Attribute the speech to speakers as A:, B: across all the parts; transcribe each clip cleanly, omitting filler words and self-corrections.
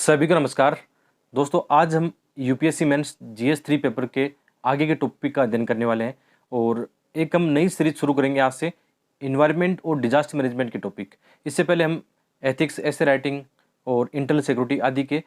A: सभी को नमस्कार। दोस्तों, आज हम यूपीएससी मेंस जीएस 3 पेपर के आगे के टॉपिक का अध्ययन करने वाले हैं और एक हम नई सीरीज शुरू करेंगे आज से इन्वायरमेंट और डिजास्टर मैनेजमेंट के टॉपिक। इससे पहले हम एथिक्स, एसे राइटिंग और इंटरनल सिक्योरिटी आदि के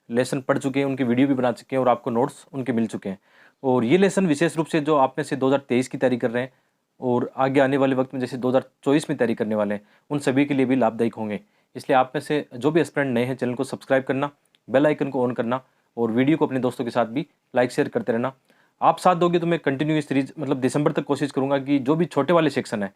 A: लेसन पढ़ चुके हैं, उनके वीडियो भी बना चुके हैं और आपको नोट्स उनके मिल चुके हैं। और ये लेसन विशेष रूप से जो आप में से 2023 की तैयारी कर रहे हैं और आगे आने वाले वक्त में जैसे 2024 में तैयारी करने वाले हैं, उन सभी के लिए भी लाभदायक होंगे। इसलिए आप में से जो भी एस्पिरेंट नए हैं, चैनल को सब्सक्राइब करना, बेल आइकन को ऑन करना और वीडियो को अपने दोस्तों के साथ भी लाइक शेयर करते रहना। आप साथ दोगे तो मैं कंटिन्यू सीरीज मतलब दिसंबर तक कोशिश करूंगा कि जो भी छोटे वाले सेक्शन है,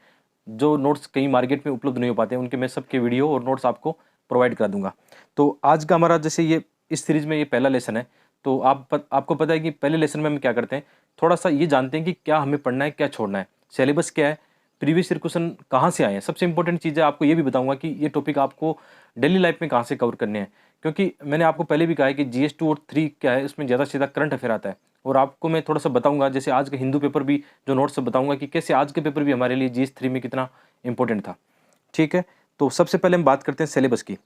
A: जो नोट्स कहीं मार्केट में उपलब्ध नहीं हो पाते, उनके मैं सबके वीडियो और नोट्स आपको प्रोवाइड करा दूंगा। तो आज का हमारा जैसे ये इस सीरीज में ये पहला लेसन है। तो आपको पता है कि पहले लेसन में हम क्या करते हैं, थोड़ा सा ये जानते हैं कि क्या हमें पढ़ना है, क्या छोड़ना है, सिलेबस क्या है, प्रीवियस ईयर क्वेश्चन कहाँ से आए हैं। सबसे इंपॉर्टेंट चीज़ है, आपको ये भी बताऊंगा कि ये टॉपिक आपको डेली लाइफ में कहाँ से कवर करने हैं, क्योंकि मैंने आपको पहले भी कहा है कि जीएस 2 और 3 क्या है, उसमें ज़्यादा से ज़्यादा करंट अफेयर आता है। और आपको मैं थोड़ा सा बताऊंगा, जैसे आज का हिंदू पेपर भी जो नोट्स बताऊंगा कि कैसे आज के पेपर भी हमारे लिए जीएस 3 में कितना इंपॉर्टेंट था। ठीक है, तो सबसे पहले हम बात करते हैं सिलेबस की।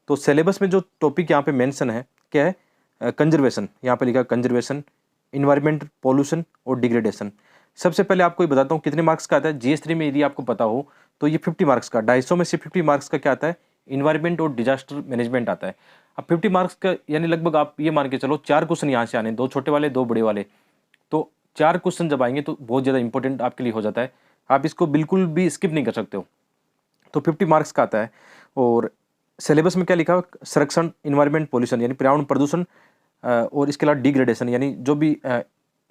A: तो सिलेबस में जो टॉपिक यहाँ पे मेंशन है क्या है, कंजर्वेशन। यहाँ पे लिखा कंजर्वेशन, इन्वायरमेंट, पॉल्यूशन और डिग्रेडेशन। सबसे पहले आपको ये बताता हूँ कितने मार्क्स का आता है जीएस 3 में। यदि आपको पता हो तो ये 50 मार्क्स का, 250 में से 50 मार्क्स का क्या आता है, इन्वायरमेंट और डिजास्टर मैनेजमेंट आता है। अब 50 मार्क्स का यानी लगभग आप ये मान के चलो 4 क्वेश्चन यहाँ से आने, 2 छोटे वाले 2 बड़े वाले। तो 4 क्वेश्चन जब आएंगे तो बहुत ज़्यादा इंपॉर्टेंट आपके लिए हो जाता है, आप इसको बिल्कुल भी स्किप नहीं कर सकते हो। तो 50 मार्क्स का आता है। और सिलेबस में क्या लिखा है, संरक्षण, इन्वायरमेंट, पॉल्यूशन यानी पर्यावरण प्रदूषण, और इसके अलावा डिग्रेडेशन यानी जो भी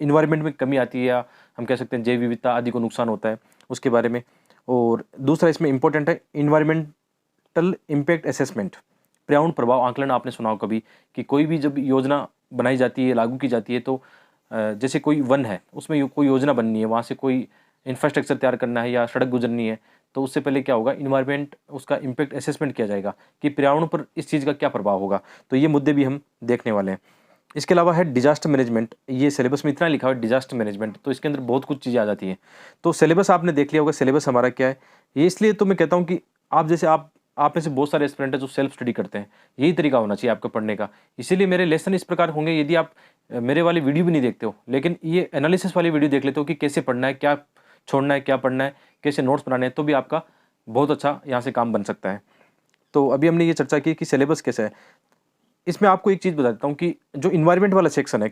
A: इन्वायरमेंट में कमी आती है या हम कह सकते हैं जैव विविधता आदि को नुकसान होता है, उसके बारे में। और दूसरा इसमें इंपॉर्टेंट है इन्वायरमेंटल इम्पैक्ट असेसमेंट, पर्यावरण प्रभाव आंकलन। आपने सुना हो कभी कि कोई भी जब योजना बनाई जाती है, लागू की जाती है, तो जैसे कोई वन है, उसमें कोई योजना बननी है, वहाँ से कोई इंफ्रास्ट्रक्चर तैयार करना है या सड़क गुजरनी है, तो उससे पहले क्या होगा, इन्वायरमेंट उसका इम्पैक्ट असेसमेंट किया जाएगा कि पर्यावरण पर इस चीज़ का क्या प्रभाव होगा। तो ये मुद्दे भी हम देखने वाले हैं। इसके अलावा है डिजास्टर मैनेजमेंट। ये सिलेबस में इतना लिखा हुआ है डिजास्टर मैनेजमेंट, तो इसके अंदर बहुत कुछ चीज़ें आ जाती हैं। तो सिलेबस आपने देख लिया होगा, सिलेबस हमारा क्या है। ये इसलिए तो मैं कहता हूँ कि आप जैसे आप में से बहुत सारे एस्पिरेंट हैं जो सेल्फ स्टडी करते हैं, यही तरीका होना चाहिए आपका पढ़ने का। इसीलिए मेरे लेसन इस प्रकार होंगे। यदि आप मेरे वाली वीडियो भी नहीं देखते हो, लेकिन ये एनालिसिस वाली वीडियो देख लेते हो कि कैसे पढ़ना है, क्या छोड़ना है, क्या पढ़ना है, कैसे नोट्स बनाने हैं, तो भी आपका बहुत अच्छा यहाँ से काम बन सकता है। तो अभी हमने ये चर्चा की कि सिलेबस कैसा है। इसमें आपको एक चीज़ बता देता हूँ कि जो इन्वायरमेंट वाला सेक्शन है,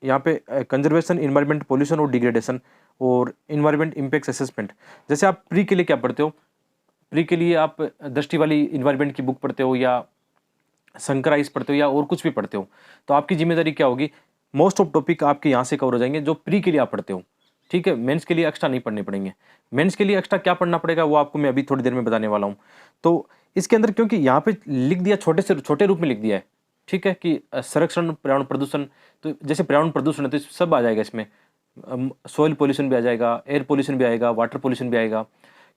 A: यहाँ पे कंजर्वेशन, इन्वायरमेंट, पॉल्यूशन और डिग्रेडेशन और इन्वायरमेंट इम्पैक्ट असेसमेंट। जैसे आप प्री के लिए क्या पढ़ते हो, प्री के लिए आप दृष्टि वाली इन्वायरमेंट की बुक पढ़ते हो या संकराइज पढ़ते हो या और कुछ भी पढ़ते हो, तो आपकी जिम्मेदारी क्या होगी, मोस्ट ऑफ टॉपिक आपके यहाँ से कवर हो जाएंगे जो प्री के लिए आप पढ़ते हो। ठीक है, मेंस के लिए एक्स्ट्रा नहीं पढ़ने पड़ेंगे। मेंस के लिए एक्स्ट्रा क्या पढ़ना पड़ेगा वो आपको मैं अभी थोड़ी देर में बताने वाला हूँ। तो इसके अंदर क्योंकि यहाँ पे लिख दिया, छोटे से छोटे रूप में लिख दिया है, ठीक है, कि संरक्षण, पर्यावरण प्रदूषण। तो जैसे पर्यावरण प्रदूषण है तो सब आ जाएगा इसमें, सॉइल पोल्यूशन भी आ जाएगा, एयर पोल्यूशन भी आएगा, वाटर पोल्यूशन भी आएगा।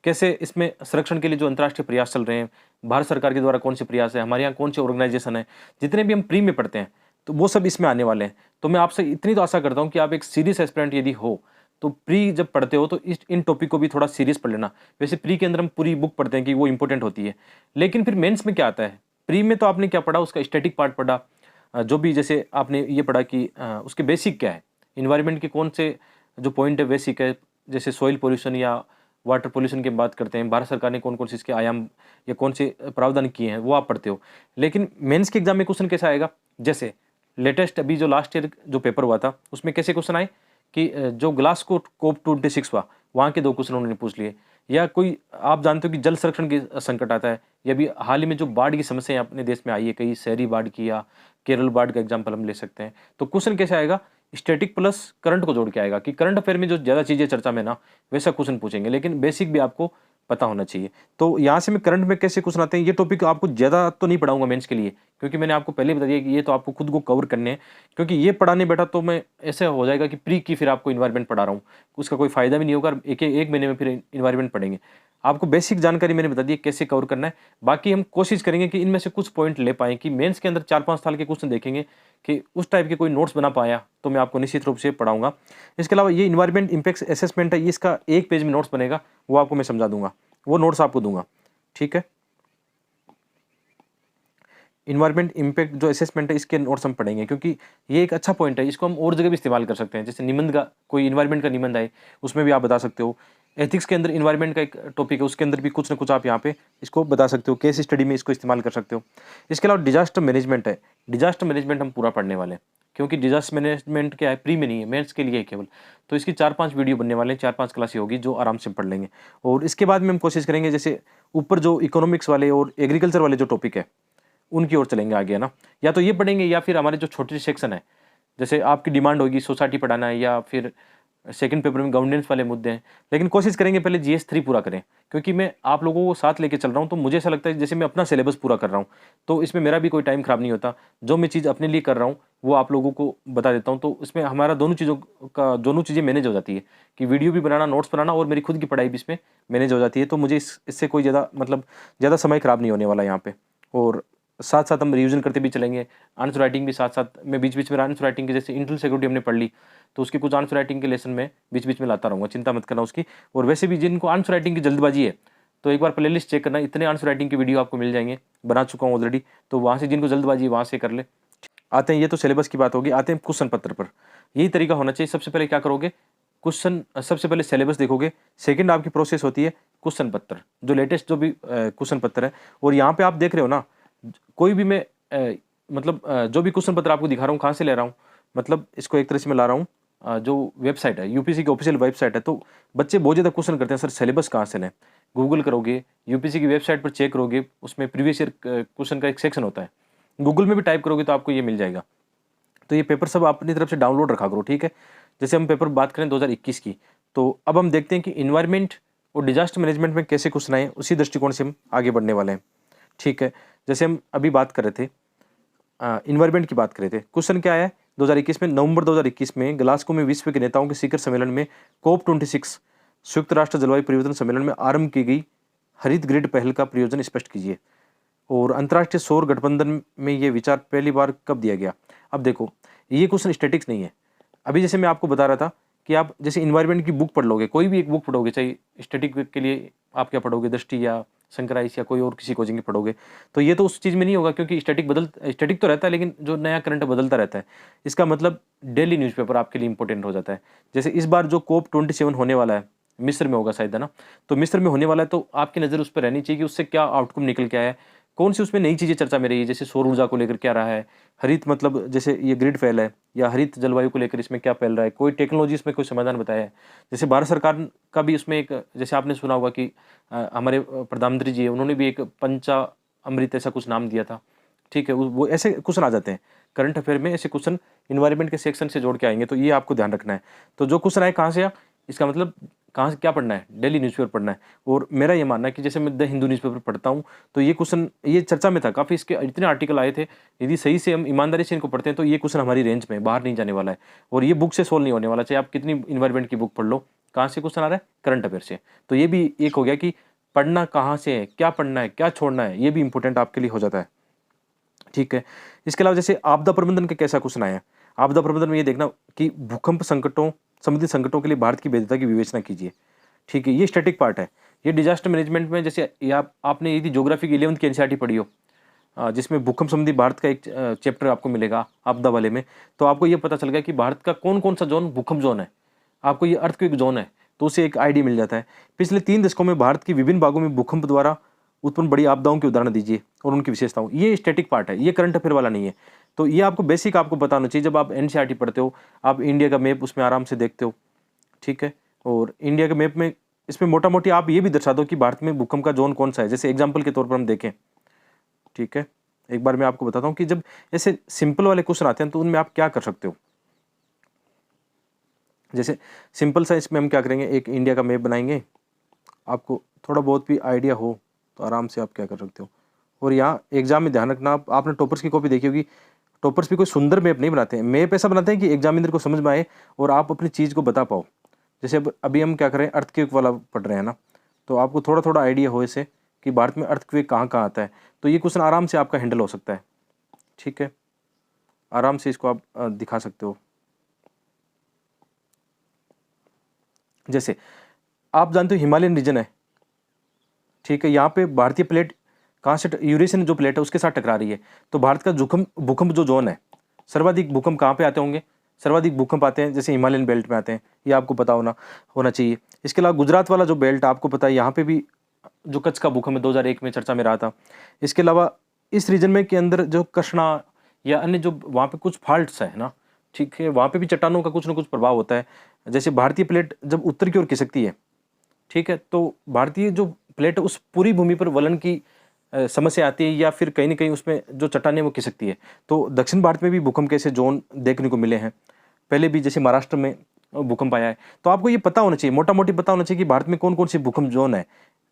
A: कैसे इसमें संरक्षण के लिए जो अंतर्राष्ट्रीय प्रयास चल रहे हैं, भारत सरकार के द्वारा कौन से प्रयास है, हमारे यहाँ कौन से ऑर्गेनाइजेशन है, जितने भी हम प्री में पढ़ते हैं, तो वो सब इसमें आने वाले हैं। तो मैं आपसे इतनी तो आशा करता हूँ कि आप एक सीरियस एस्पिरेंट यदि हो तो प्री जब पढ़ते हो तो इन टॉपिक को भी थोड़ा सीरियस पढ़ लेना। वैसे प्री के अंदर हम पूरी बुक पढ़ते हैं कि वो इंपॉर्टेंट होती है, लेकिन फिर मेंस में क्या आता है, प्री में तो आपने क्या पढ़ा, उसका स्टैटिक पार्ट पढ़ा, जो भी जैसे आपने ये पढ़ा कि उसके बेसिक क्या है, इन्वायरमेंट के कौन से जो पॉइंट है बेसिक है, जैसे सॉइल पोल्यूशन या वाटर पोल्यूशन की बात करते हैं, भारत सरकार ने कौन कौन से इसके आयाम या कौन से प्रावधान किए हैं वो आप पढ़ते हो। लेकिन मेंस के एग्जाम में क्वेश्चन कैसा आएगा, जैसे लेटेस्ट अभी जो लास्ट ईयर जो पेपर हुआ था उसमें कैसे क्वेश्चन आए कि जो ग्लासगो COP26 हुआ, वहाँ के 2 क्वेश्चन उन्होंने पूछ लिए। या कोई आप जानते हो कि जल संरक्षण की संकट आता है, या अभी हाल ही में जो बाढ़ की समस्या अपने देश में आई है, कई शहरी बाढ़ की या केरल बाढ़ का एग्जाम्पल हम ले सकते हैं। तो क्वेश्चन कैसे आएगा, स्टैटिक प्लस करंट को जोड़ के आएगा कि करंट अफेयर में जो ज़्यादा चीज़ें चर्चा में ना, वैसा क्वेश्चन पूछेंगे, लेकिन बेसिक भी आपको पता होना चाहिए। तो यहाँ से मैं करंट में कैसे क्वेश्चन आते हैं, ये टॉपिक आपको ज़्यादा तो नहीं पढ़ाऊंगा मेंस के लिए, क्योंकि मैंने आपको पहले बता दिया कि ये तो आपको खुद को कवर करने हैं। क्योंकि ये पढ़ाने बैठा तो मैं ऐसे हो जाएगा कि प्री की फिर आपको इन्वायरमेंट पढ़ा रहा हूँ, उसका कोई फायदा भी नहीं होगा। एक महीने में फिर इन्वायरमेंट पढ़ेंगे। आपको बेसिक जानकारी मैंने बता दी कैसे कवर करना है। बाकी हम कोशिश करेंगे कि इनमें से कुछ पॉइंट ले पाएँ कि मेंस के अंदर 4-5 साल के क्वेश्चन देखेंगे कि उस टाइप के कोई नोट्स बना पाया तो मैं आपको निश्चित रूप से पढ़ाऊंगा। इसके अलावा ये इन्वायरमेंट इम्पैक्ट असेसमेंट है, इसका 1 पेज में नोट्स बनेगा, वो आपको मैं समझा दूंगा, वो नोट्स आपको दूंगा। ठीक है, इन्वायरमेंट इम्पैक्ट जो असेसमेंट है इसके नोट्स हम पढ़ेंगे, क्योंकि ये एक अच्छा पॉइंट है, इसको हम और जगह भी इस्तेमाल कर सकते हैं। जैसे निबंध का कोई इन्वायरमेंट का निबंध आए उसमें भी आप बता सकते हो। एथिक्स के अंदर इन्वायरमेंट का एक टॉपिक है, उसके अंदर भी कुछ ना कुछ आप यहाँ पे इसको बता सकते हो, केस स्टडी में इसको इस्तेमाल कर सकते हो। इसके अलावा डिजास्टर मैनेजमेंट है, डिजास्टर मैनेजमेंट हम पूरा पढ़ने वाले हैं, क्योंकि डिजास्टर मैनेजमेंट क्या है, प्री में नहीं है, मेंस के लिए है केवल। तो इसकी 4-5 वीडियो बनने वाले हैं, 4-5 क्लासें होगी जो आराम से पढ़ लेंगे। और इसके बाद में हम कोशिश करेंगे जैसे ऊपर जो इकोनॉमिक्स वाले और एग्रीकल्चर वाले जो टॉपिक है उनकी ओर चलेंगे आगे, है ना। या तो ये पढ़ेंगे या फिर हमारे जो छोटे सेक्शन है, जैसे आपकी डिमांड होगी सोसाइटी पढ़ाना है या फिर सेकंड पेपर में गवर्नेंस वाले मुद्दे हैं, लेकिन कोशिश करेंगे पहले जीएस 3 पूरा करें, क्योंकि मैं आप लोगों को साथ लेके चल रहा हूँ। तो मुझे ऐसा लगता है जैसे मैं अपना सिलेबस पूरा कर रहा हूँ, तो इसमें मेरा भी कोई टाइम खराब नहीं होता। जो मैं चीज़ अपने लिए कर रहा हूँ वो आप लोगों को बता देता हूँ, तो इसमें हमारा दोनों चीज़ें मैनेज हो जाती है, कि वीडियो भी बनाना, नोट्स बनाना और मेरी खुद की पढ़ाई भी इसमें मैनेज हो जाती है। तो मुझे इससे कोई ज़्यादा मतलब ज़्यादा समय खराब नहीं होने वाला यहाँ पे। और साथ साथ हम रिवीजन करते भी चलेंगे, आंसर राइटिंग भी साथ साथ मैं बीच बीच में आंसर राइटिंग के, जैसे इंटरनल सिक्योरिटी हमने पढ़ ली तो उसकी कुछ आंसर राइटिंग के लेसन में बीच बीच में लाता रहूँगा, चिंता मत करना उसकी। और वैसे भी जिनको आंसर राइटिंग की जल्दबाजी है तो एक बार प्लेलिस्ट चेक करना, इतने आंसर राइटिंग की वीडियो आपको मिल जाएंगे, बना चुका हूँ ऑलरेडी, तो वहाँ से जिनको जल्दबाजी है वहाँ से कर ले। आते हैं, ये तो सिलेबस की बात होगी, आते हैं क्वेश्चन पत्र पर। यही तरीका होना चाहिए। सबसे पहले क्या करोगे, क्वेश्चन सबसे पहले सिलेबस देखोगे, सेकंड आपकी प्रोसेस होती है क्वेश्चन पत्र, जो लेटेस्ट जो भी क्वेश्चन पत्र है। और यहाँ पे आप देख रहे हो ना, कोई भी मैं जो भी क्वेश्चन पत्र आपको दिखा रहा हूँ कहाँ से ले रहा हूँ, मतलब इसको एक तरह से मैं ला रहा हूँ जो वेबसाइट है, यूपीसी की ऑफिशियल वेबसाइट है। तो बच्चे बहुत ज़्यादा क्वेश्चन करते हैं, सर सिलेबस कहाँ से लें। गूगल करोगे, यूपीसी की वेबसाइट पर चेक करोगे, उसमें प्रीवियस ईयर क्वेश्चन का एक सेक्शन होता है, गूगल में भी टाइप करोगे तो आपको ये मिल जाएगा। तो ये पेपर सब अपनी तरफ से डाउनलोड रखा करो, ठीक है। जैसे हम पेपर बात करें 2021 की, तो अब हम देखते हैं कि इन्वायरमेंट और डिजास्टर मैनेजमेंट में कैसे क्वेश्चन आए, उसी दृष्टिकोण से हम आगे बढ़ने वाले हैं, ठीक है। जैसे हम अभी बात कर रहे थे इन्वायरमेंट की बात कर रहे थे, क्वेश्चन क्या है 2021 में, नवंबर 2021 में ग्लासगो में विश्व के नेताओं के शिखर सम्मेलन में COP26 संयुक्त राष्ट्र जलवायु परिवर्तन सम्मेलन में आरंभ की गई हरित ग्रिड पहल का प्रयोजन स्पष्ट कीजिए। और अंतर्राष्ट्रीय सौर गठबंधन में ये विचार पहली बार कब दिया गया। अब देखो, ये क्वेश्चन स्टैटिक्स नहीं है। अभी जैसे मैं आपको बता रहा था कि आप जैसे इन्वायरमेंट की बुक पढ़ लोगे, कोई भी एक बुक पढ़ोगे, चाहे स्टैटिक के लिए आप क्या पढ़ोगे, दृष्टि या शंकराइस या कोई और किसी कोचिंग की पढ़ोगे, तो ये तो उस चीज़ में नहीं होगा, क्योंकि स्टैटिक तो रहता है, लेकिन जो नया करंट बदलता रहता है। इसका मतलब डेली न्यूज़पेपर आपके लिए इंपॉर्टेंट हो जाता है। जैसे इस बार जो COP27 होने वाला है, मिस्र में होगा शायद, है ना। तो मिस्र में होने वाला है, तो आपकी नज़र उस पर रहनी चाहिए कि उससे क्या आउटकम निकल के आया है, कौन सी उसमें नई चीज़ें चर्चा में रही है। जैसे सौर ऊर्जा को लेकर क्या रहा है, हरित मतलब जैसे ये ग्रिड फैल है, या हरित जलवायु को लेकर इसमें क्या फैल रहा है, कोई टेक्नोलॉजी इसमें कोई समाधान बताया है। जैसे भारत सरकार का भी इसमें एक, जैसे आपने सुना होगा कि हमारे प्रधानमंत्री जी है, उन्होंने भी एक पंचा अमृत ऐसा कुछ नाम दिया था, ठीक है। वो ऐसे क्वेश्चन आ जाते हैं करंट अफेयर में, ऐसे क्वेश्चन इन्वायरमेंट के सेक्शन से जोड़ के आएंगे, तो ये आपको ध्यान रखना है। तो जो क्वेश्चन आए कहाँ से आ, इसका मतलब कहाँ से क्या पढ़ना है, डेली न्यूज़पेपर पढ़ना है। और मेरा ये मानना है कि जैसे मैं द हिंदू न्यूज़पेपर पढ़ता हूँ, तो ये क्वेश्चन ये चर्चा में था काफ़ी, इसके इतने आर्टिकल आए थे, यदि सही से हम ईमानदारी से इनको पढ़ते हैं तो ये क्वेश्चन हमारी रेंज में बाहर नहीं जाने वाला है, और ये बुक से सोल्व नहीं होने वाला, चाहे आप कितनी इन्वायरमेंट की बुक पढ़ लो। कहाँ से क्वेश्चन आ रहा है, करंट अफेयर से। तो ये भी एक हो गया कि पढ़ना कहाँ से है, क्या पढ़ना है, क्या छोड़ना है, ये भी इंपॉर्टेंट आपके लिए हो जाता है, ठीक है। इसके अलावा जैसे आपदा प्रबंधन के कैसा क्वेश्चन आया है, आपदा प्रबंधन में ये देखना कि भूकंप संकटों संबंधित संकटों के लिए भारत की वैधता की विवेचना कीजिए, ठीक है। ये स्टैटिक पार्ट है। ये डिजास्टर मैनेजमेंट में जैसे आपने यदि ज्योग्राफी की 11वीं की एनसीईआरटी पढ़ी हो, जिसमें भूकंप संबंधी भारत का एक चैप्टर आपको मिलेगा आपदा वाले में, तो आपको ये पता चल गया कि भारत का कौन कौन सा जोन भूकंप जोन है, आपको ये अर्थक्वेक जोन है, तो उससे एक आइडिया मिल जाता है। पिछले 3 दशकों में भारत की विभिन्न भागों में भूकंप द्वारा उत्पन्न बड़ी आपदाओं के उदाहरण दीजिए और उनकी विशेषताओं। ये स्टैटिक पार्ट है, ये करंट अफेयर वाला नहीं है। तो ये आपको बेसिक आपको बताना चाहिए। जब आप एनसीईआरटी पढ़ते हो, आप इंडिया का मैप उसमें आराम से देखते हो, ठीक है। और इंडिया के मैप में इसमें मोटा मोटी आप ये भी दर्शा दो कि भारत में भूकंप का जोन कौन सा है, जैसे एग्जाम्पल के तौर पर हम देखें, ठीक है। एक बार मैं आपको बताता हूँ कि जब ऐसे सिंपल वाले क्वेश्चन आते हैं तो उनमें आप क्या कर सकते हो। जैसे सिंपल सा इसमें हम क्या करेंगे, एक इंडिया का मैप बनाएंगे, आपको थोड़ा बहुत भी आइडिया हो तो आराम से आप क्या कर सकते हो। और यहाँ एग्जाम में ध्यान रखना, आपने टॉपर्स की कॉपी देखी होगी, टॉपर्स भी कोई सुंदर मैप नहीं बनाते हैं, मैप ऐसा बनाते हैं कि एग्जामिनर को समझ में आए और आप अपनी चीज़ को बता पाओ। जैसे अब अभी हम क्या करें, अर्थक्वेक वाला पढ़ रहे हैं ना, तो आपको थोड़ा थोड़ा आइडिया हो इससे कि भारत में अर्थक्वेक कहाँ कहाँ आता है, तो ये क्वेश्चन आराम से आपका हैंडल हो सकता है, ठीक है। आराम से इसको आप दिखा सकते हो। जैसे आप जानते हो हिमालयन रीजन है, ठीक है, यहाँ पे भारतीय प्लेट कहाँ से, यूरेशियन जो प्लेट है उसके साथ टकरा रही है। तो भारत का भूकंप जो जोन है, सर्वाधिक भूकंप कहाँ पे आते होंगे? सर्वाधिक भूकंप आते हैं जैसे हिमालयन बेल्ट में आते हैं, ये आपको पता होना चाहिए। इसके अलावा गुजरात वाला जो बेल्ट आपको पता है, यहाँ पे भी जो कच्छ का भूकंप 2001 में चर्चा में रहा था। इसके अलावा इस रीजन में के अंदर जो कृष्णा या अन्य जो वहाँ पे कुछ फॉल्ट्स है ना, ठीक है, वहाँ पे भी चट्टानों का कुछ ना कुछ प्रभाव होता है। जैसे भारतीय प्लेट जब उत्तर की ओर खिसकती है, ठीक है, तो भारतीय जो प्लेट है उस पूरी भूमि पर वलन की समस्या आती है, या फिर कहीं ना कहीं उसमें जो चट्टानें वो खिसकती है। तो दक्षिण भारत में भी भूकंप के ऐसे जोन देखने को मिले हैं पहले भी, जैसे महाराष्ट्र में भूकंप आया है। तो आपको ये पता होना चाहिए, मोटा मोटी पता होना चाहिए कि भारत में कौन कौन से भूकंप जोन है।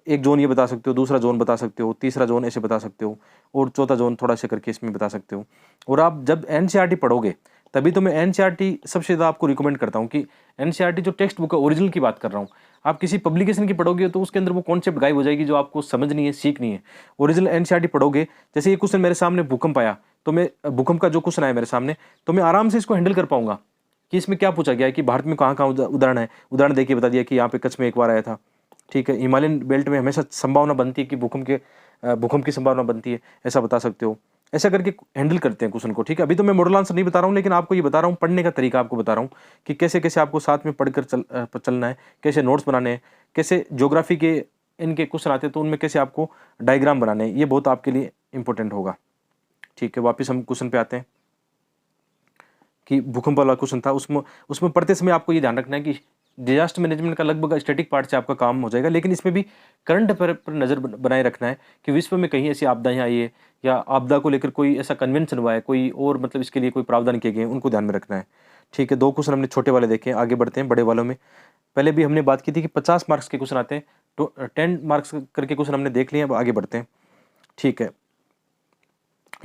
A: एक जोन ये बता सकते हो, दूसरा जोन बता सकते हो, तीसरा जोन ऐसे बता सकते हो, और चौथा जोन थोड़ा सा करके इसमें बता सकते हो। और आप जब एनसीईआरटी पढ़ोगे, तभी तो मैं एनसीईआरटी सबसे ज़्यादा आपको रिकमेंड करता हूँ कि एनसीईआरटी जो टेक्स्ट बुक है, ओरिजिनल की बात कर रहा हूँ। आप किसी पब्लिकेशन की पढ़ोगे तो उसके अंदर वो कॉन्सेप्ट गायब हो जाएगी जो आपको समझनी है, सीखनी है। ओरिजिनल एनसीईआरटी पढ़ोगे, जैसे ये क्वेश्चन मेरे सामने भूकंप आया, तो मैं भूकंप का जो क्वेश्चन आया मेरे सामने, तो मैं आराम से इसको हैंडल कर पाऊंगा कि इसमें क्या पूछा गया है, कि भारत में कहाँ कहाँ उदाहरण है। उदाहरण देखिए बता दिया कि यहाँ पे कच्छ में एक बार आया था, ठीक है, हिमालयन बेल्ट में हमेशा संभावना बनती है कि भूकंप की संभावना बनती है, ऐसा बता सकते हो। ऐसा करके हैंडल करते हैं क्वेश्चन को, ठीक है। अभी तो मैं मॉडल आंसर नहीं बता रहा हूँ, लेकिन आपको ये बता रहा हूँ, पढ़ने का तरीका आपको बता रहा हूँ कि कैसे कैसे आपको साथ में पढ़कर चलना है, कैसे नोट्स बनाने हैं, कैसे ज्योग्राफी के इनके क्वेश्चन आते हैं तो उनमें कैसे आपको डायग्राम बनाने हैं, ये बहुत आपके लिए इंपॉर्टेंट होगा, ठीक है। वापिस हम क्वेश्चन पे आते हैं कि भूकंप वाला क्वेश्चन था, उसमें पढ़ते समय आपको ये ध्यान रखना है कि डिजास्टर मैनेजमेंट का लगभग स्टैटिक पार्ट से आपका काम हो जाएगा, लेकिन इसमें भी करंट अफेयर पर नजर बनाए रखना है कि विश्व में कहीं ऐसी आपदाएं आई है या आपदा को लेकर कोई ऐसा कन्वेंशन हुआ है, कोई और मतलब इसके लिए कोई प्रावधान किए गए हैं, उनको ध्यान में रखना है, ठीक है। 2 क्वेश्चन हमने छोटे वाले देखे, आगे बढ़ते हैं बड़े वालों में। पहले भी हमने बात की थी कि 50 मार्क्स के क्वेश्चन आते हैं, तो 10 मार्क्स करके क्वेश्चन हमने देख लिए, अब आगे बढ़ते हैं, ठीक है।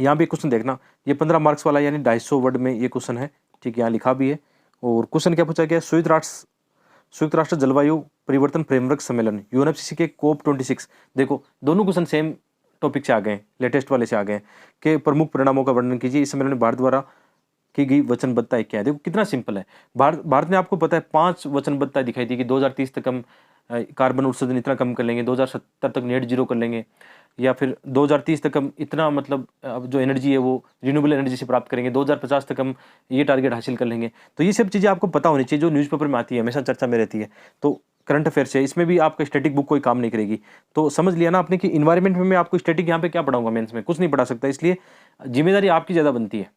A: यहाँ भी क्वेश्चन देखना, ये 15 मार्क्स वाला यानी 250 वर्ड में ये क्वेश्चन है, ठीक है, यहाँ लिखा भी है। और क्वेश्चन क्या पूछा गया, संयुक्त राष्ट्र जलवायु परिवर्तन फ्रेमवर्क सम्मेलन यूएनएफसीसी के COP26, देखो दोनों क्वेश्चन सेम टॉपिक से आ गए, लेटेस्ट वाले से आ गए, के प्रमुख परिणामों का वर्णन कीजिए। इस सम्मेलन में भारत द्वारा की गई वचनबद्धता क्या है। देखो कितना सिंपल है, भारत ने आपको पता है 5 वचनबद्धता दिखाई थी कि 2030 तक हम कार्बन उत्सर्जन इतना कम कर लेंगे, 2070 तक नेट जीरो कर लेंगे, या फिर 2030 तक हम इतना मतलब जो एनर्जी है वो रिन्यूएबल एनर्जी से प्राप्त करेंगे, 2050 तक हम ये टारगेट हासिल कर लेंगे। तो ये सब चीज़ें आपको पता होनी चाहिए, जो न्यूज़पेपर में आती है, हमेशा चर्चा में रहती है। तो करंट अफेयर्स है, इसमें भी आपका स्टैटिक बुक कोई काम नहीं करेगी। तो समझ लिया ना आपने कि इन्वायरमेंट में मैं आपको स्टैटिक यहाँ पे क्या पढ़ाऊंगा, मेंस में कुछ नहीं पढ़ा सकता, इसलिए जिम्मेदारी आपकी ज़्यादा बनती है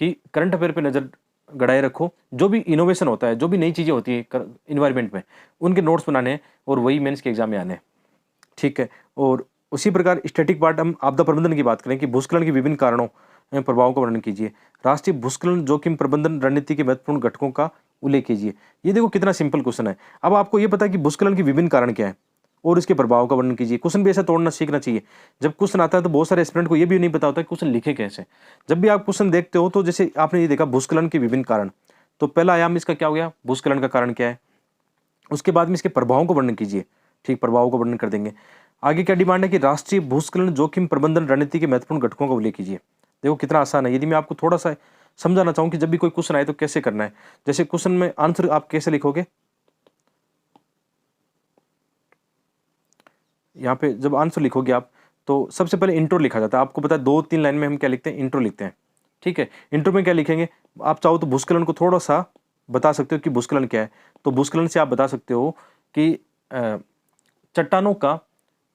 A: कि करंट अफेयर पर नज़र गड़ाए रखो। जो भी इनोवेशन होता है, जो भी नई चीज़ें होती है इन्वायरमेंट में, उनके नोट्स बनाने हैं और वही मेंस के एग्जाम में आने हैं, ठीक है। और उसी प्रकार स्टैटिक पार्ट हम आपदा प्रबंधन की बात करें कि भूस्खलन के विभिन्न कारणों एवं प्रभावों का वर्णन कीजिए। राष्ट्रीय भूस्खलन जोखिम प्रबंधन रणनीति के महत्वपूर्ण घटकों का उल्लेख कीजिए। ये देखो कितना सिंपल क्वेश्चन है। अब आपको ये पता है कि भूस्खलन के विभिन्न कारण क्या है और इसके प्रभाव का वर्णन कीजिए। क्वेश्चन भी ऐसा तोड़ना सीखना चाहिए। जब क्वेश्चन आता है तो बहुत सारे एस्पिरेंट को ये भी नहीं पता होता कि क्वेश्चन लिखे कैसे। जब भी आप क्वेश्चन देखते हो तो जैसे आपने ये देखा भूस्खलन के विभिन्न कारण, तो पहला आयाम इसका क्या हो गया, भूस्खलन का कारण क्या है। उसके बाद में इसके प्रभावों को वर्णन कीजिए, ठीक, प्रभावों को वर्णन कर देंगे। आगे क्या डिमांड है कि राष्ट्रीय भूस्खलन जोखिम प्रबंधन रणनीति के महत्वपूर्ण घटकों का उल्लेख कीजिए। देखो कितना आसान है। यदि मैं आपको थोड़ा सा समझाना चाहूँ कि जब भी कोई क्वेश्चन आए तो कैसे करना है, जैसे क्वेश्चन में आंसर आप कैसे लिखोगे, यहाँ पे जब आंसर लिखोगे आप तो सबसे पहले इंट्रो लिखा जाता है। आपको पता है 2-3 लाइन में हम क्या लिखते हैं, इंट्रो लिखते हैं, ठीक है। इंट्रो में क्या लिखेंगे, आप चाहो तो भूस्खलन को थोड़ा सा बता सकते हो कि भूस्खलन क्या है। तो भूस्खलन से आप बता सकते हो कि चट्टानों का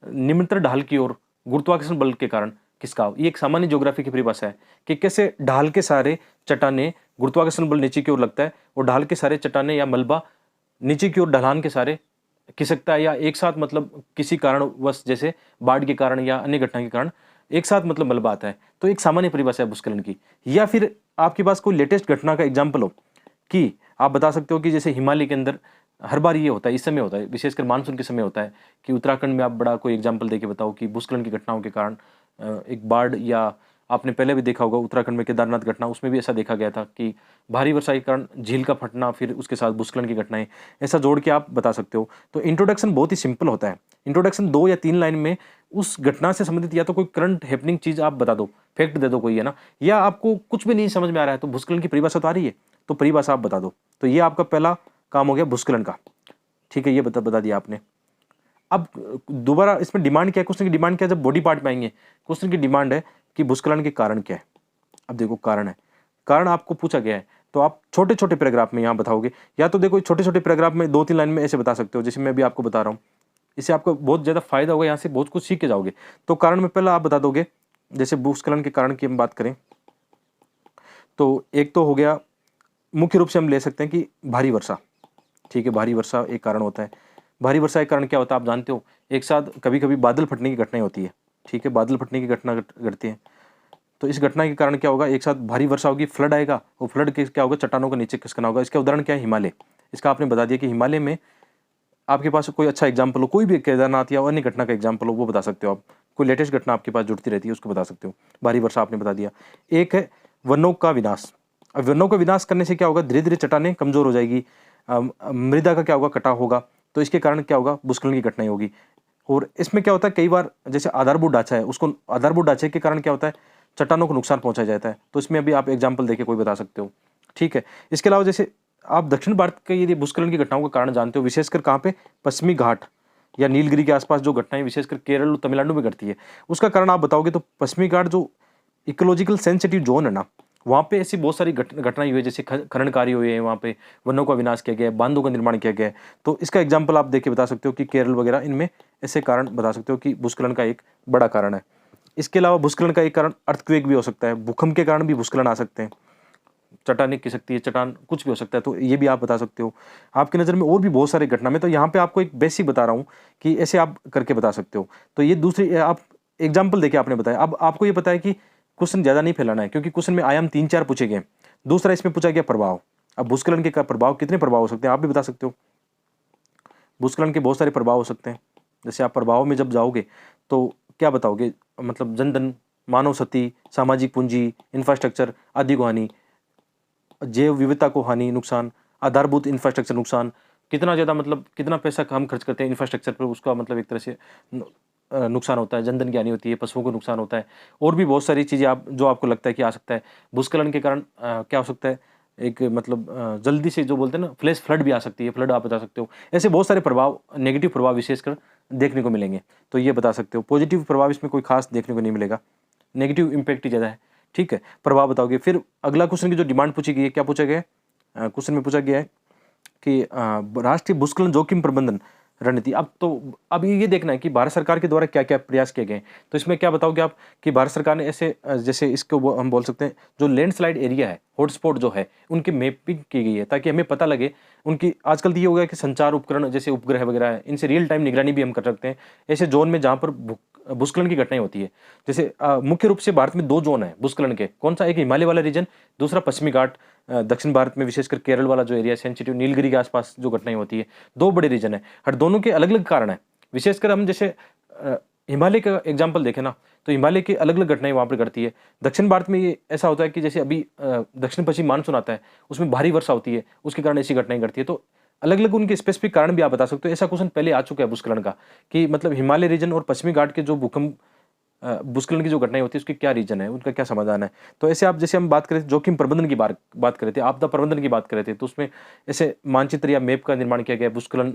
A: निम्नतर ढाल की ओर गुरुत्वाकर्षण बल के कारण किसका, ये एक सामान्य ज्योग्राफी की परिभाषा है कि कैसे ढाल के सारे चट्टाने गुरुत्वाकर्षण बल नीचे की ओर लगता है और ढाल के सारे चट्टाने या मलबा नीचे की ओर ढलान के सारे खिसकता है, या एक साथ मतलब किसी कारणवश जैसे बाढ़ के कारण या अन्य घटना के कारण एक साथ मतलब मलबा आता है। तो एक सामान्य परिभाषा है भूस्खलन की। या फिर आपके पास कोई लेटेस्ट घटना का एग्जाम्पल हो कि आप बता सकते हो कि जैसे हिमालय के अंदर हर बार ये होता है, इस समय होता है, विशेषकर मानसून के समय होता है कि उत्तराखंड में आप बड़ा कोई एग्जाम्पल देके बताओ कि भूस्खलन की घटनाओं के कारण एक बाढ़, या आपने पहले भी देखा होगा उत्तराखंड में केदारनाथ घटना, उसमें भी ऐसा देखा गया था कि भारी वर्षा के कारण झील का फटना, फिर उसके साथ भूस्खलन की घटनाएं, ऐसा जोड़ के आप बता सकते हो। तो इंट्रोडक्शन बहुत ही सिंपल होता है। इंट्रोडक्शन 2 या 3 लाइन में उस घटना से संबंधित या तो कोई करंट हैपनिंग चीज आप बता दो, फैक्ट दे दो कोई, है ना, या आपको कुछ भी नहीं समझ में आ रहा है तो भूस्खलन की परिभाषा तो आ रही है तो परिभाषा आप बता दो। तो ये आपका पहला काम हो गया भूस्खलन का, ठीक है, ये बता दिया आपने। अब दोबारा इसमें डिमांड क्या है, क्वेश्चन की डिमांड क्या है, जब बॉडी पार्ट में आएंगे क्वेश्चन की डिमांड है कि भूस्खलन के कारण क्या है। अब देखो कारण है, कारण आपको पूछा गया है तो आप छोटे छोटे पैराग्राफ में यहाँ बताओगे, या तो देखो छोटे छोटे पैराग्राफ में 2-3 लाइन में ऐसे बता सकते हो जैसे मैं भी आपको बता रहा हूँ। इससे आपको बहुत ज़्यादा फायदा होगा, यहाँ से बहुत कुछ सीख के जाओगे। तो कारण में पहला आप बता दोगे, जैसे भूस्खलन के कारण की हम बात करें तो एक तो हो गया, मुख्य रूप से हम ले सकते हैं कि भारी वर्षा। ठीक है, भारी वर्षा एक कारण होता है। भारी वर्षा के कारण क्या होता है आप जानते हो, एक साथ कभी कभी बादल फटने की घटनाएं होती है। ठीक है, बादल फटने की घटना घटती है। तो इस घटना के कारण क्या होगा, एक साथ भारी वर्षा होगी, फ्लड आएगा, और फ्लड के क्या होगा, चट्टानों को नीचे खिसकना होगा। इसका उदाहरण क्या है, हिमालय। इसका आपने बता दिया कि हिमालय में आपके पास कोई अच्छा एग्जाम्पल हो, कोई भी केदारनाथ या अन्य घटना का एग्जाम्पल हो वो बता सकते हो आप। कोई लेटेस्ट घटना आपके पास जुड़ती रहती है उसको बता सकते हो। भारी वर्षा आपने बता दिया। एक है वनों का विनाश। अब वनों का विनाश करने से क्या होगा, धीरे धीरे चट्टानें कमजोर हो जाएगी, मृदा का क्या होगा, कटाव होगा, तो इसके कारण क्या होगा, भूस्खलन की घटनाएं होगी। और इसमें क्या होता है, कई बार जैसे आधारभूत ढांचा है, उसको आधारभूत ढांचे के कारण क्या होता है, चट्टानों को नुकसान पहुंचाया जाता है। तो इसमें अभी आप एग्जाम्पल देके कोई बता सकते हो। ठीक है, इसके अलावा जैसे आप दक्षिण भारत के यदि भूस्खलन की घटनाओं का कारण जानते हो, विशेषकर कहाँ पे, पश्चिमी घाट या नीलगिरी के आसपास जो घटनाएं विशेषकर केरल और तमिलनाडु में घटती है, उसका कारण आप बताओगे तो पश्चिमी घाट जो इकोलॉजिकल सेंसिटिव जोन है ना, वहाँ पे ऐसी बहुत सारी घटनाएं हुई है, जैसे खनन कार्य हुए हैं, वहाँ पे वनों का विनाश किया गया है, बांधों का निर्माण किया गया है। तो इसका एग्जाम्पल आप देके बता सकते हो कि केरल वगैरह, इनमें ऐसे कारण बता सकते हो कि भूस्खलन का एक बड़ा कारण है। इसके अलावा भूस्खलन का एक कारण अर्थक्वेक भी हो सकता है, भूकंप के कारण भी भूस्खलन आ सकते हैं, चट्टानें खिसकती है, चट्टान कुछ भी हो सकता है, तो ये भी आप बता सकते हो। आपकी नज़र में और भी बहुत सारी घटना में, तो यहाँ पे आपको एक बेसिक बता रहा हूँ कि ऐसे आप करके बता सकते हो। तो ये दूसरी आप एग्जाम्पल देके आपने बताया। अब आपको ये पता है कि क्वेश्चन ज़्यादा नहीं फैलाना है, क्योंकि क्वेश्चन में आयाम 3-4 पूछे गए। दूसरा इसमें पूछा गया प्रभाव। अब भूस्खलन के प्रभाव, कितने प्रभाव हो सकते हैं आप भी बता सकते हो। भूस्खलन के बहुत सारे प्रभाव हो सकते हैं। जैसे आप प्रभाव में जब जाओगे तो क्या बताओगे, मतलब जनधन, मानव क्षति, सामाजिक पूंजी, इंफ्रास्ट्रक्चर आदि को हानि, जैव विविधता को हानि, नुकसान, आधारभूत इंफ्रास्ट्रक्चर नुकसान, कितना ज़्यादा मतलब कितना पैसा हम खर्च करते हैं इंफ्रास्ट्रक्चर पर, उसका मतलब एक तरह से नुकसान होता है, जनधन की हानि होती है, पशुओं को नुकसान होता है, और भी बहुत सारी चीज़ें आप जो आपको लगता है कि आ सकता है। भूस्खलन के कारण क्या हो सकता है, एक मतलब जल्दी से जो बोलते हैं ना, फ्लैश फ्लड भी आ सकती है, फ्लड आप बता सकते हो। ऐसे बहुत सारे प्रभाव, नेगेटिव प्रभाव विशेषकर देखने को मिलेंगे, तो ये बता सकते हो। पॉजिटिव प्रभाव इसमें कोई खास देखने को नहीं मिलेगा, नेगेटिव इम्पैक्ट ही ज़्यादा है। ठीक है, प्रभाव बताओगे। फिर अगला क्वेश्चन की जो डिमांड पूछी गई है, क्या पूछा गया है, क्वेश्चन में पूछा गया है कि राष्ट्रीय भूस्खलन जोखिम प्रबंधन रणनीति। अब ये देखना है कि भारत सरकार के द्वारा क्या क्या प्रयास किए गए। तो इसमें क्या बताओगे आप कि भारत सरकार ने ऐसे जैसे इसको हम बोल सकते हैं, जो लैंडस्लाइड एरिया है, हॉटस्पॉट जो है, उनकी मैपिंग की गई है, ताकि हमें पता लगे उनकी। आजकल तो ये हो गया कि संचार उपकरण जैसे उपग्रह वगैरह है, इनसे रियल टाइम निगरानी भी हम कर सकते हैं ऐसे जोन में जहाँ पर भूस्खलन की घटनाएं होती है। जैसे मुख्य रूप से भारत में 2 जोन है भूस्खलन के, कौन सा, एक हिमालय वाला रीजन, दूसरा पश्चिमी घाट, दक्षिण भारत में विशेषकर केरल वाला जो एरिया सेंसिटिव, नीलगिरी के आसपास जो घटनाएं होती है। 2 बड़े रीजन है, हर दोनों के अलग अलग कारण है। विशेषकर हम जैसे हिमालय का एग्जाम्पल देखें ना, तो हिमालय की अलग अलग घटनाएं वहाँ पर घटती है। दक्षिण भारत में ये ऐसा होता है कि जैसे अभी दक्षिण पश्चिम मानसून आता है, उसमें भारी वर्षा होती है, उसके कारण ऐसी घटनाएं घटती है। तो अलग अलग उनके स्पेसिफिक कारण भी आप बता सकते हो। ऐसा क्वेश्चन पहले आ चुका है भूस्खलन का, कि मतलब हिमालय रीजन और पश्चिमी घाट के जो भूकंप भूस्खलन की जो घटनाएं होती है, उसके क्या रीजन है, उनका क्या समाधान है। तो ऐसे आप, जैसे हम बात करें जोखिम प्रबंधन की बात कर रहे थे, आपदा प्रबंधन की बात कर रहे थे, तो उसमें ऐसे मानचित्र या मैप का निर्माण किया गया है भूस्खलन,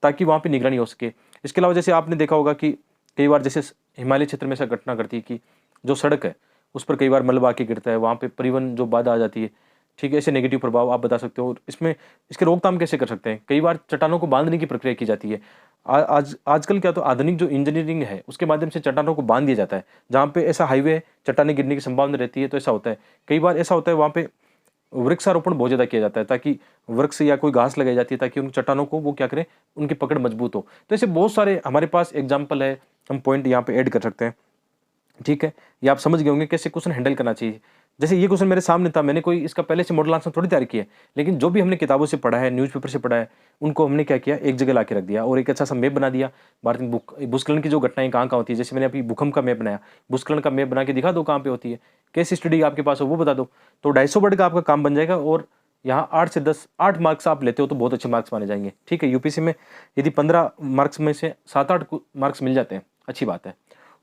A: ताकि वहाँ पे निगरानी हो सके। इसके अलावा जैसे आपने देखा होगा कि कई बार जैसे हिमालय क्षेत्र में ऐसा घटना घटती है कि जो सड़क है उस पर कई बार मलबा आके गिरता है, वहाँ पे परिवहन जो बाधा आ जाती है। ठीक है, ऐसे नेगेटिव प्रभाव आप बता सकते हो। इसमें इसके रोकथाम कैसे कर सकते हैं, कई बार चट्टानों को बांधने की प्रक्रिया की जाती है। आजकल क्या, तो आधुनिक जो इंजीनियरिंग है उसके माध्यम से चट्टानों को बांध दिया जाता है। जहाँ पे ऐसा हाईवे है, चट्टानें गिरने की संभावना रहती है, तो ऐसा होता है। कई बार ऐसा होता है वहाँ पे वृक्षारोपण बहुत ज़्यादा किया जाता है, ताकि वृक्ष या कोई घास लगाई जाती है, ताकि उन चट्टानों को वो क्या करें, उनकी पकड़ मजबूत हो। तो ऐसे बहुत सारे हमारे पास एग्जाम्पल है, हम पॉइंट यहाँ पे ऐड कर सकते हैं। ठीक है, ये आप समझ गए होंगे कैसे क्वेश्चन हैंडल करना चाहिए। जैसे ये क्वेश्चन मेरे सामने था, मैंने कोई इसका पहले से मॉडल आंसर थोड़ी तैयार किया है, लेकिन जो भी हमने किताबों से पढ़ा है, न्यूज़पेपर से पढ़ा है, उनको हमने क्या किया, एक जगह ला के रख दिया और एक अच्छा सा मैप बना दिया। भारत में भूस्खलन की जो घटनाएं कहाँ कहाँ होती है, जैसे मैंने अभी भूकंप का मैप बनाया, भूस्खलन का मैप बना के दिखा दो कहाँ पे होती है, केस स्टडी आपके पास हो वो बता दो, तो 250 वर्ड का आपका काम बन जाएगा। और यहाँ 8 से 10 8 मार्क्स आप लेते हो तो बहुत अच्छे मार्क्स माने जाएंगे। ठीक है, यूपीसी में यदि 15 मार्क्स में से 7-8 मार्क्स मिल जाते हैं, अच्छी बात है।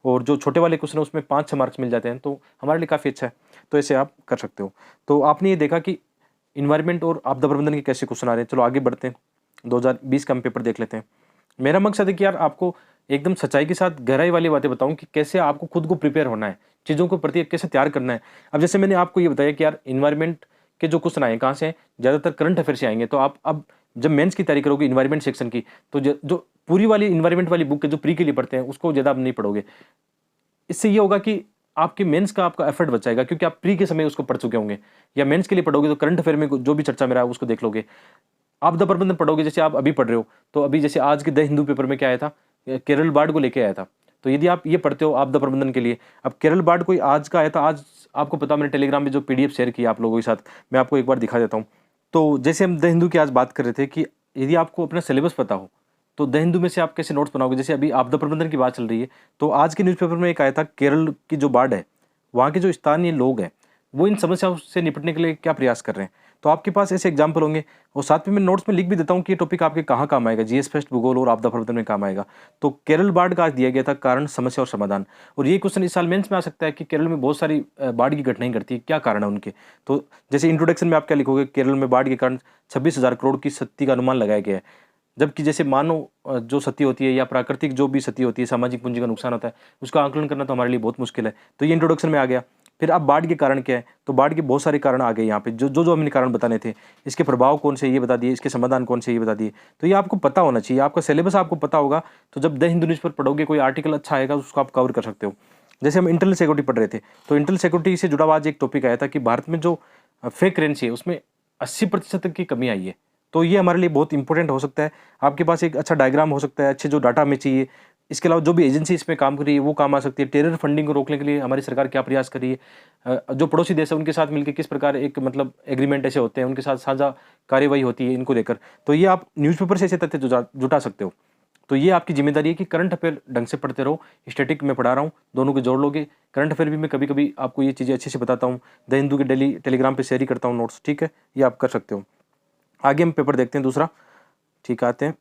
A: और जो छोटे वाले क्वेश्चन है उसमें 5-6 मार्क्स मिल जाते हैं, तो हमारे लिए काफ़ी अच्छा है। तो ऐसे आप कर सकते हो। तो आपने ये देखा कि इन्वायरमेंट और आपदा प्रबंधन के कैसे क्वेश्चन आ रहे हैं। चलो आगे बढ़ते हैं, 2020 का हम पेपर देख लेते हैं। मेरा मकसद है कि यार आपको एकदम सच्चाई के साथ गहराई वाली बातें बताऊं कि कैसे आपको खुद को प्रिपेयर होना है, चीज़ों को प्रति कैसे तैयार करना है। अब जैसे मैंने आपको ये बताया कि यार इन्वायरमेंट के जो क्वेश्चन आए कहाँ से हैं, ज़्यादातर करंट अफेयर से आएंगे। तो आप अब जब मेंस की तैयारी करोगे इन्वायरमेंट सेक्शन की, तो जो पूरी वाली इन्वायरमेंट वाली बुक है जो प्री के लिए पढ़ते हैं उसको ज़्यादा आप नहीं पढ़ोगे। इससे ये होगा कि आपके मेंस का आपका एफर्ट बचाएगा, क्योंकि आप प्री के समय उसको पढ़ चुके होंगे। या मेंस के लिए पढ़ोगे तो करंट अफेयर में जो भी चर्चा में रहा है उसको देख लोगे। आपदा प्रबंधन पढ़ोगे, जैसे आप अभी पढ़ रहे हो, तो अभी जैसे आज के द हिंदू पेपर में क्या आया था, केरल बाढ़ को लेके आया था। तो यदि आप ये पढ़ते हो आपदा प्रबंधन के लिए, अब केरल बाढ़ कोई आज का आया था, आज आपको पता, मैंने टेलीग्राम में जो पीडीएफ शेयर किया आप लोगों के साथ, मैं आपको एक बार दिखा देता हूँ। तो जैसे हम द हिंदू की आज बात कर रहे थे कि यदि आपको अपना सिलेबस पता हो तो द हिंदू में से आप कैसे नोट्स बनाओगे। जैसे अभी आपदा प्रबंधन की बात चल रही है, तो आज के न्यूज़पेपर में एक आया था केरल की जो बाढ़ है, वहाँ के जो स्थानीय लोग हैं वो इन समस्याओं से निपटने के लिए क्या प्रयास कर रहे हैं। तो आपके पास ऐसे एग्जाम्पल होंगे, और साथ में मैं नोट्स में लिख भी देता हूँ कि ये टॉपिक आपके कहाँ काम आएगा, जीएस फेस्ट, भूगोल और आपदा प्रबंधन में काम आएगा। तो केरल बाढ़ का आज दिया गया था कारण, समस्या और समाधान। और ये क्वेश्चन इस साल मेंस में आ सकता है कि केरल में बहुत सारी बाढ़ की घटनाएं घटती है, क्या कारण है उनके। तो जैसे इंट्रोडक्शन में आप क्या लिखोगे, केरल में बाढ़ के कारण 26,000 करोड़ की क्षति का अनुमान लगाया गया है। जबकि जैसे मानव जो क्षति होती है या प्राकृतिक जो भी क्षति होती है, सामाजिक पूंजी का नुकसान होता है, उसका आकलन करना तो हमारे लिए बहुत मुश्किल है। तो ये इंट्रोडक्शन में आ गया। फिर अब बाढ़ के कारण क्या है, तो बाढ़ के बहुत सारे कारण आ गए यहाँ पे, जो हमने कारण बताने थे। इसके प्रभाव कौन से ये बता दिए, इसके समाधान कौन से ये बता दिए। तो ये आपको पता होना चाहिए, आपका सिलेबस आपको पता होगा, तो जब द हिंदू न्यूज़ पर पढ़ोगे कोई आर्टिकल अच्छा आएगा उसको आप कवर कर सकते हो। जैसे हम इंटरनल सिक्योरिटी पढ़ रहे थे, तो इंटरनल सिक्योरिटी से जुड़ा हुआ आज एक टॉपिक आया था कि भारत में जो फेक करेंसी है उसमें 80% तक की कमी आई है। तो ये हमारे लिए बहुत इंपॉर्टेंट हो सकता है। आपके पास एक अच्छा डायग्राम हो सकता है, अच्छे जो डाटा हमें चाहिए। इसके अलावा जो भी एजेंसी इसमें काम कर रही है वो काम आ सकती है। टेरर फंडिंग को रोकने के लिए हमारी सरकार क्या प्रयास कर रही है, जो पड़ोसी देश है उनके साथ मिलकर किस प्रकार एक मतलब एग्रीमेंट ऐसे होते हैं, उनके साथ साझा कार्यवाही होती है इनको लेकर। तो ये आप न्यूज़पेपर से ऐसे तथ्य जुटा सकते हो। तो ये आपकी जिम्मेदारी है कि करंट अफेयर ढंग से पढ़ते रहो। स्टैटिक में पढ़ा रहा हूँ, दोनों को जोड़ लोगे। करंट अफेयर भी मैं कभी कभी आपको ये चीज़ें अच्छे से बताता हूँ, द हिंदू के डेली टेलीग्राम पे शेयर ही करता हूँ नोट्स, ठीक है, ये आप कर सकते हो। आगे हम पेपर देखते हैं दूसरा, ठीक है, आते हैं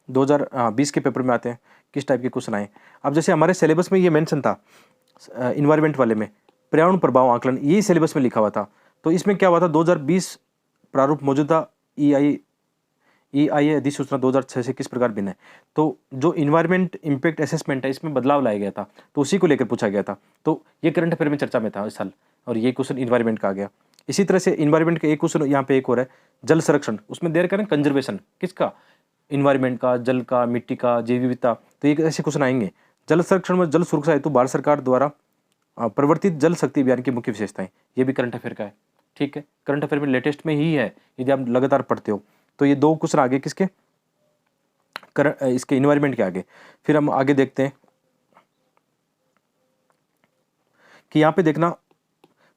A: 2020 के पेपर में आते हैं, किस टाइप के क्वेश्चन आए। अब जैसे हमारे सिलेबस में ये मेंशन था इन्वायरमेंट वाले में, पर्यावरण प्रभाव आकलन, यही सिलेबस में लिखा हुआ था। तो इसमें क्या हुआ था, 2020 प्रारूप मौजूदा EIA अधिसूचना 2006 से किस प्रकार भिन्न है। तो जो इन्वायरमेंट इम्पैक्ट असेसमेंट है इसमें बदलाव लाया गया था, तो उसी को लेकर पूछा गया था। तो ये करंट अफेयर में चर्चा में था इस साल, और ये क्वेश्चन इन्वायरमेंट का आ गया। इसी तरह से इन्वायरमेंट का एक क्वेश्चन यहाँ पे एक और है, जल संरक्षण, उसमें देर करें कंजर्वेशन किसका, इन्वायरमेंट का, जल का, मिट्टी का, जैव विविधता। तो ये ऐसे क्वेश्चन आएंगे। जल संरक्षण में जल सुरक्षा हेतु भारत सरकार द्वारा प्रवर्तित जल शक्ति अभियान की मुख्य विशेषताएं, ये भी करंट अफेयर का है, ठीक है, करंट अफेयर में लेटेस्ट में ही है, यदि आप लगातार पढ़ते हो। तो ये दो क्वेश्चन आगे किसके, इसके इन्वायरमेंट के आगे। फिर हम आगे देखते हैं कि यहाँ पे देखना,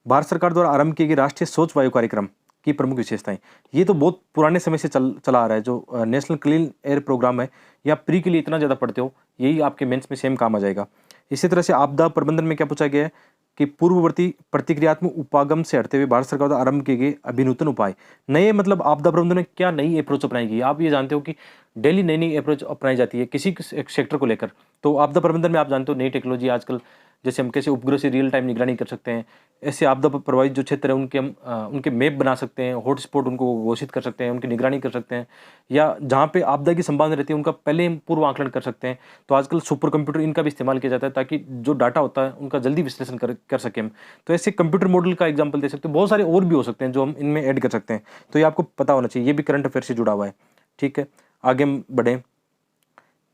A: भारत सरकार द्वारा आरंभ किए गए राष्ट्रीय स्वच्छ वायु कार्यक्रम की प्रमुख विशेषताएं। ये तो बहुत पुराने समय से चला आ रहा है, जो नेशनल क्लीन एयर प्रोग्राम है, या प्री के लिए इतना ज़्यादा पढ़ते हो, यही आपके मेंस में सेम काम आ जाएगा। इसी तरह से आपदा प्रबंधन में क्या पूछा गया है कि पूर्ववर्ती प्रतिक्रियात्मक उपागम से हटते हुए भारत सरकार द्वारा आरंभ किए गए अभिनूतन उपाय। नए मतलब आपदा प्रबंधन में क्या नई अप्रोच अपनाई गई। आप ये जानते हो कि डेली नई नई अप्रोच अपनाई जाती है किसी सेक्टर को लेकर। तो आपदा प्रबंधन में आप जानते हो नई टेक्नोलॉजी आजकल, जैसे हम कैसे उपग्रह से रियल टाइम निगरानी कर सकते हैं, ऐसे आपदा प्रभावित जो क्षेत्र है उनके हम उनके मैप बना सकते हैं, हॉटस्पॉट उनको घोषित कर सकते हैं, उनकी निगरानी कर सकते हैं, या जहाँ पे आपदा की संभावना रहती है उनका पहले हम पूर्व आकलन कर सकते हैं। तो आजकल सुपर कंप्यूटर इनका भी इस्तेमाल किया जाता है ताकि जो डाटा होता है उनका जल्दी विश्लेषण कर सकें हम। तो ऐसे कंप्यूटर मॉडल का एग्जाम्पल दे सकते हैं, बहुत सारे और भी हो सकते हैं जो हम इनमें ऐड कर सकते हैं। तो ये आपको पता होना चाहिए, ये भी करंट अफेयर से जुड़ा हुआ है, ठीक है। आगे हम बढ़ें,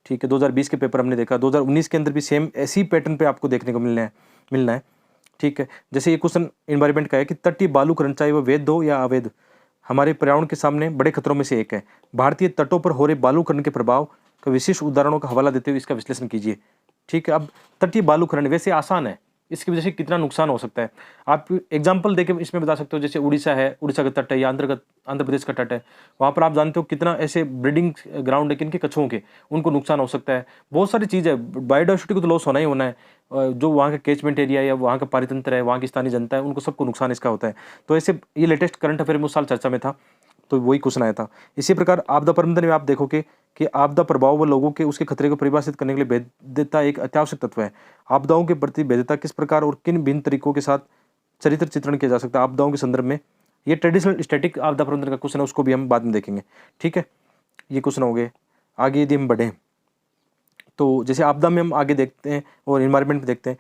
A: ठीक है, 2020 के पेपर हमने देखा, 2019 के अंदर भी सेम ऐसी पैटर्न पे आपको देखने को मिलना है, ठीक है। जैसे ये क्वेश्चन एनवायरनमेंट का है कि तटीय बालूकरण, चाहे वह वैध हो या अवैध, हमारे पर्यावरण के सामने बड़े खतरों में से एक है। भारतीय तटों पर हो रहे बालूकरण के प्रभाव का विशिष्ट उदाहरणों का हवाला देते हुए इसका विश्लेषण कीजिए, ठीक है। अब तटीय बालूकरण वैसे आसान है, इसकी वजह से कितना नुकसान हो सकता है आप एग्जाम्पल देके इसमें बता सकते हो। जैसे उड़ीसा है, उड़ीसा का तट है, या आंध्र प्रदेश का तट है, वहाँ पर आप जानते हो कितना ऐसे ब्रीडिंग ग्राउंड है किनके, कछुओं के, उनको नुकसान हो सकता है। बहुत सारी चीज़ है, बायोडाइवर्सिटी को तो लॉस होना ही होना है, जो वहाँ का कैचमेंट एरिया या वहाँ का पारितंत्र है, वहाँ की स्थानीय जनता है, उनको सबको नुकसान इसका होता है। तो ऐसे ये लेटेस्ट करंट अफेयर में उस साल चर्चा में था, तो वही क्वेश्चन आया था। इसी प्रकार आपदा प्रबंधन में आप देखोगे कि आपदा प्रभाव व लोगों के उसके खतरे को परिभाषित करने के लिए भेद्यता एक अत्यावश्यक तत्व है। आपदाओं के प्रति भेद्यता किस प्रकार और किन भिन्न तरीकों के साथ चरित्र चित्रण किया जा सकता है आपदाओं के संदर्भ में, ये ट्रेडिशनल स्टैटिक आपदा प्रबंधन का क्वेश्चन है, उसको भी हम बाद में देखेंगे, ठीक है। ये क्वेश्चन हो गए। आगे यदि हम बढ़ें तो जैसे आपदा में हम आगे देखते हैं और इन्वायरमेंट में देखते हैं,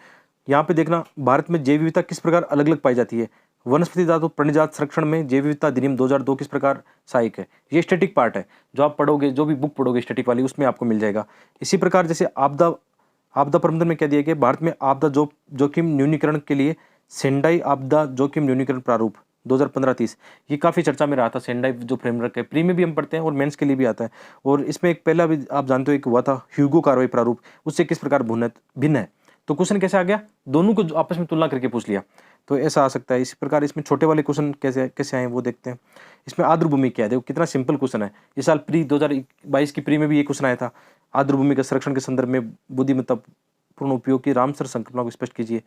A: यहाँ पे देखना भारत में जैव विविधता किस प्रकार अलग अलग पाई जाती है। वनस्पति धातु प्राणिजात संरक्षण में जैव विविधता अधिनियम 2002 किस प्रकार सहायक है। ये स्टैटिक पार्ट है, जो आप पढ़ोगे, जो भी बुक पढ़ोगे स्टैटिक वाली, उसमें आपको मिल जाएगा। इसी प्रकार जैसे आपदा प्रबंधन में कह दिया गया भारत में आपदा जोखिम न्यूनीकरण के लिए सेंडाई आपदा जोखिम न्यूनीकरण प्रारूप 2015-30, ये काफ़ी चर्चा में रहा था। सेंडाई जो फ्रेमवर्क है, प्री में भी हम पढ़ते हैं और मेंस के लिए भी आता है। और इसमें एक पहला भी आप जानते हो एक हुआ था ह्यूगो कार्रवाई प्रारूप, उससे किस प्रकार भिन्न है। तो क्वेश्चन कैसे आ गया, दोनों को आपस में तुलना करके पूछ लिया, तो ऐसा आ सकता है। इसी प्रकार इसमें छोटे वाले क्वेश्चन कैसे आए वो देखते हैं। इसमें आर्द्रभूमि क्या है, देखो कितना सिंपल क्वेश्चन है। इस साल प्री 2022 की प्री में भी ये क्वेश्चन आया था। आर्द्रभूमि का संरक्षण के संदर्भ में बुद्धिमत्तापूर्ण उपयोग की रामसर संकल्पना को स्पष्ट कीजिए।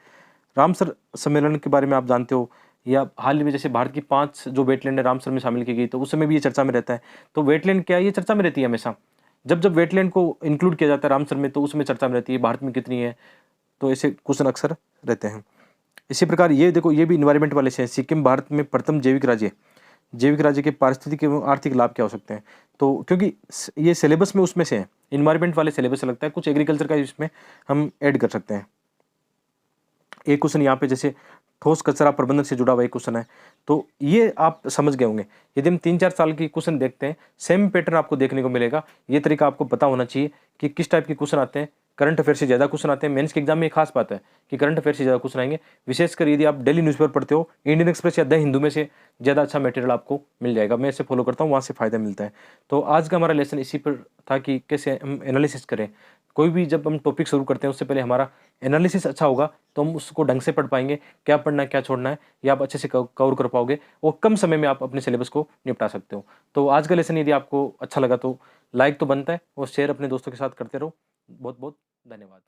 A: रामसर सम्मेलन के बारे में आप जानते हो, या हाल ही में जैसे भारत की 5 जो वेटलैंड है रामसर में शामिल की गई, तो उस समय भी ये चर्चा में रहता है। तो वेटलैंड क्या है, ये चर्चा में रहती है हमेशा। जब वेटलैंड को इंक्लूड किया जाता है रामसर में, तो उसमें चर्चा में रहती है भारत में कितनी है। तो ऐसे क्वेश्चन अक्सर रहते हैं। इसी प्रकार ये देखो, ये भी इन्वायरमेंट वाले से है। सिक्किम भारत में प्रथम जैविक राज्य के पारिस्थितिक एवं आर्थिक लाभ क्या हो सकते हैं। तो क्योंकि ये सिलेबस में उसमें से है, इन्वायरमेंट वाले सिलेबस से लगता है, कुछ एग्रीकल्चर का इसमें हम ऐड कर सकते हैं। एक क्वेश्चन यहाँ पे जैसे ठोस कचरा प्रबंधन से जुड़ा हुआ एक क्वेश्चन है, तो ये आप समझ गए होंगे। यदि हम 3-4 साल की क्वेश्चन देखते हैं, सेम पैटर्न आपको देखने को मिलेगा। ये तरीका आपको पता होना चाहिए कि किस टाइप के क्वेश्चन आते हैं। करंट अफेयर से ज़्यादा क्वेश्चन आते हैं। मेंस के एग्जाम में एक खास बात है कि करंट अफेयर से ज़्यादा क्वेश्चन आएंगे। विशेषकर यदि आप डेली न्यूज़पेपर पढ़ते हो, इंडियन एक्सप्रेस या द हिंदू में से ज़्यादा अच्छा मटेरियल आपको मिल जाएगा। मैं इसे फॉलो करता हूँ, वहाँ से फ़ायदा मिलता है। तो आज का हमारा लेसन इसी पर था कि कैसे हम एनालिसिस करें। कोई भी जब हम टॉपिक शुरू करते हैं, उससे पहले हमारा एनालिसिस अच्छा होगा तो हम उसको ढंग से पढ़ पाएंगे। क्या पढ़ना है, क्या छोड़ना है, ये आप अच्छे से कवर कर पाओगे और कम समय में आप अपने सिलेबस को निपटा सकते हो। तो आज का लेसन यदि आपको अच्छा लगा तो लाइक तो बनता है और शेयर अपने दोस्तों के साथ करते रहो। बहुत बहुत धन्यवाद।